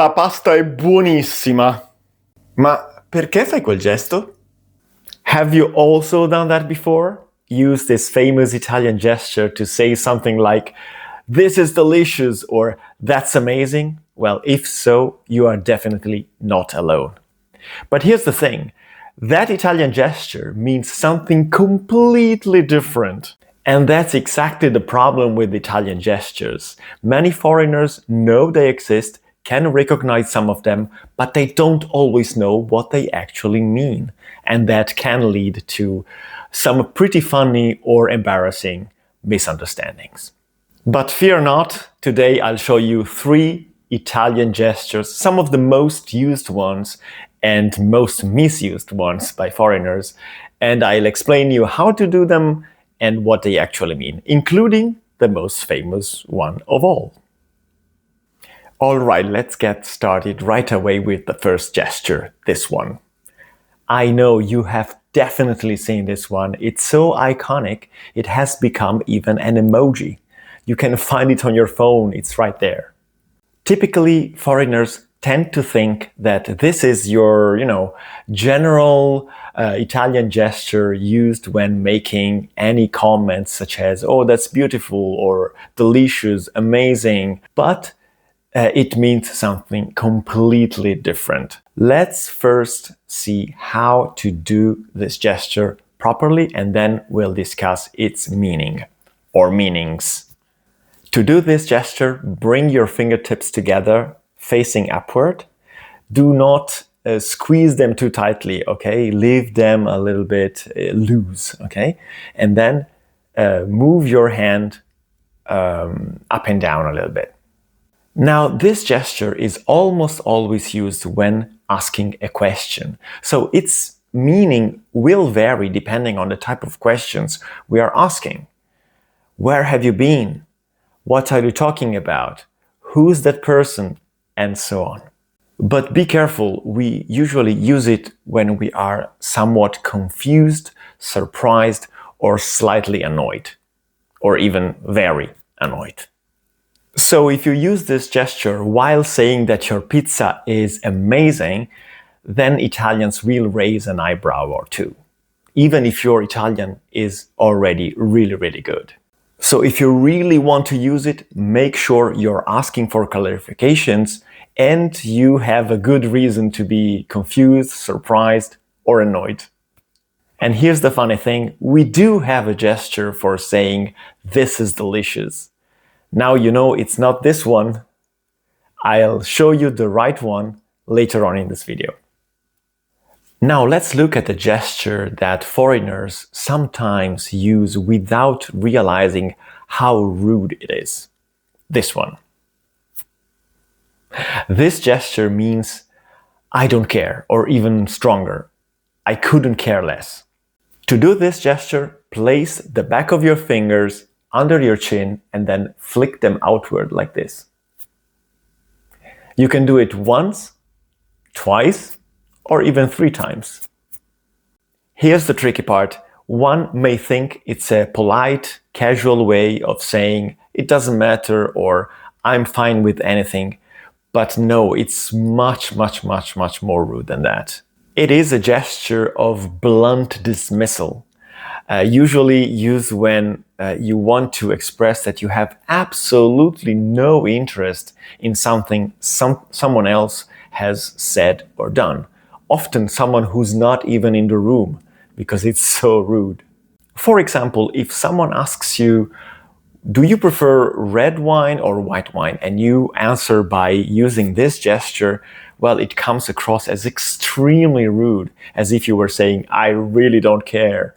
la pasta è buonissima. Ma perché fai quel gesto? Have you also done that before? Use this famous Italian gesture to say something like, "This is delicious" or "That's amazing"? Well, if so, you are definitely not alone. But here's the thing. That Italian gesture means something completely different. And that's exactly the problem with Italian gestures. Many foreigners know they exist, can recognize some of them, but they don't always know what they actually mean. And that can lead to some pretty funny or embarrassing misunderstandings. But fear not, today I'll show you 3 Italian gestures, some of the most used ones and most misused ones by foreigners, and I'll explain you how to do them and what they actually mean, including the most famous one of all. Alright, let's get started right away with the first gesture, this one. I know you have definitely seen this one. It's so iconic, it has become even an emoji. You can find it on your phone, it's right there. Typically, foreigners tend to think that this is your, general Italian gesture used when making any comments such as, "Oh, that's beautiful," or "delicious," "amazing," but it means something completely different. Let's first see how to do this gesture properly, and then we'll discuss its meaning or meanings. To do this gesture, bring your fingertips together, facing upward. Do not squeeze them too tightly, okay? Leave them a little bit loose, okay? And then move your hand up and down a little bit. Now, this gesture is almost always used when asking a question. So its meaning will vary depending on the type of questions we are asking. Where have you been? What are you talking about? Who's that person? And so on. But be careful, we usually use it when we are somewhat confused, surprised, or slightly annoyed, or even very annoyed. So if you use this gesture while saying that your pizza is amazing, then Italians will raise an eyebrow or two, even if your Italian is already really, really good. So if you really want to use it, make sure you're asking for clarifications and you have a good reason to be confused, surprised, or annoyed. And here's the funny thing, we do have a gesture for saying, "This is delicious." Now you know it's not this one. I'll show you the right one later on in this video. Now let's look at the gesture that foreigners sometimes use without realizing how rude it is. This one. This gesture means "I don't care," or even stronger, "I couldn't care less." To do this gesture, place the back of your fingers under your chin and then flick them outward like this. You can do it once, twice, or even 3 times. Here's the tricky part. One may think it's a polite, casual way of saying "it doesn't matter" or "I'm fine with anything." But no, it's much, much, much, much more rude than that. It is a gesture of blunt dismissal, usually used when you want to express that you have absolutely no interest in something someone else has said or done. Often someone who's not even in the room, because it's so rude. For example, if someone asks you, "Do you prefer red wine or white wine?" and you answer by using this gesture, well, it comes across as extremely rude, as if you were saying, "I really don't care."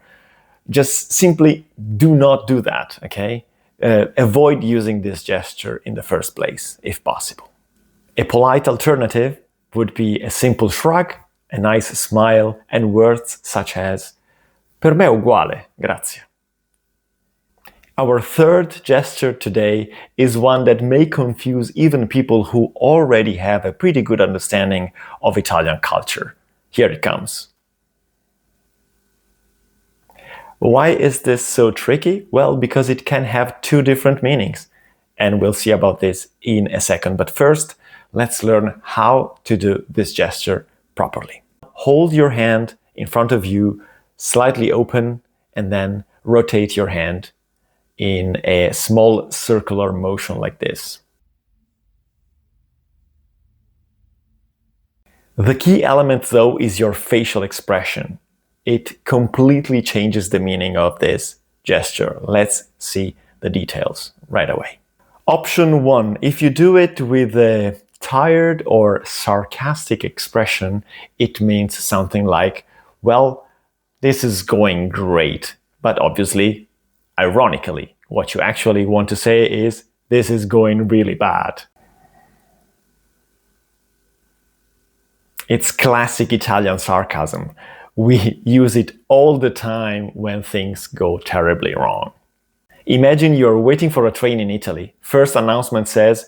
Just simply do not do that, okay? Avoid using this gesture in the first place, if possible. A polite alternative would be a simple shrug, a nice smile, and words such as "Per me è uguale, grazie." Our third gesture today is one that may confuse even people who already have a pretty good understanding of Italian culture. Here it comes. Why is this so tricky? Well, because it can have 2 different meanings. And we'll see about this in a second. But first, let's learn how to do this gesture properly. Hold your hand in front of you, slightly open, and then rotate your hand in a small circular motion like this. The key element, though, is your facial expression. It completely changes the meaning of this gesture. Let's see the details right away. Option 1. If you do it with a tired or sarcastic expression, it means something like, well, this is going great. But obviously, ironically, what you actually want to say is, this is going really bad. It's classic Italian sarcasm. We use it all the time when things go terribly wrong. Imagine you're waiting for a train in Italy. First announcement says,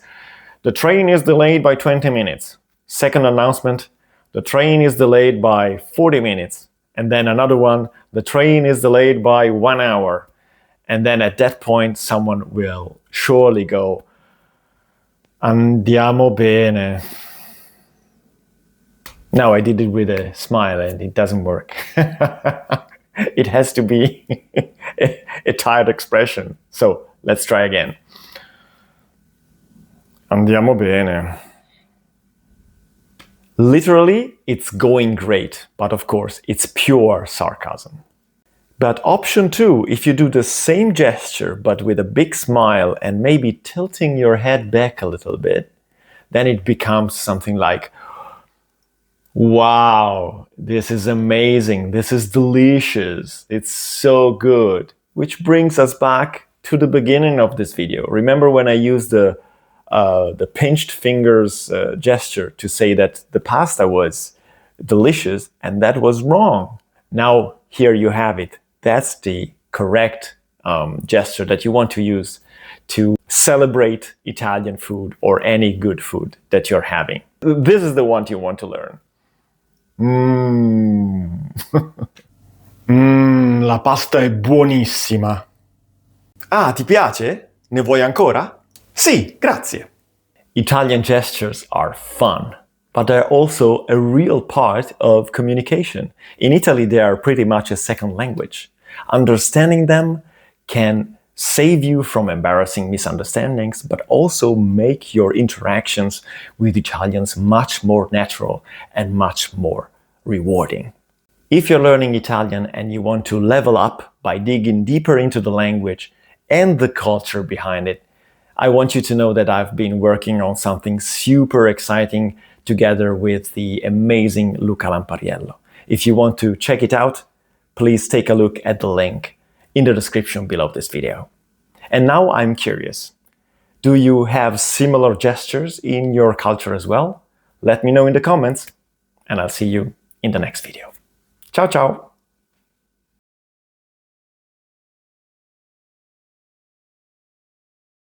the train is delayed by 20 minutes. Second announcement, the train is delayed by 40 minutes. And then another one, the train is delayed by 1 hour. And then at that point, someone will surely go, andiamo bene. No, I did it with a smile and it doesn't work. It has to be a tired expression. So let's try again. Andiamo bene. Literally, it's going great, but of course, it's pure sarcasm. But option 2, if you do the same gesture, but with a big smile and maybe tilting your head back a little bit, then it becomes something like, wow, this is amazing, this is delicious, it's so good. Which brings us back to the beginning of this video. Remember when I used the pinched fingers gesture to say that the pasta was delicious, and that was wrong. Now here you have it. That's the correct gesture that you want to use to celebrate Italian food or any good food that you're having. This is the one you want to learn. La pasta è buonissima. Ah, ti piace? Ne vuoi ancora? Sì, grazie. Italian gestures are fun, but they're also a real part of communication. In Italy, they are pretty much a second language. Understanding them can save you from embarrassing misunderstandings, but also make your interactions with Italians much more natural and much more rewarding. If you're learning Italian and you want to level up by digging deeper into the language and the culture behind it, I want you to know that I've been working on something super exciting together with the amazing Luca Lampariello. If you want to check it out, please take a look at the link in the description below this video. And now I'm curious, do you have similar gestures in your culture as well? Let me know in the comments, and I'll see you in the next video. Ciao, ciao!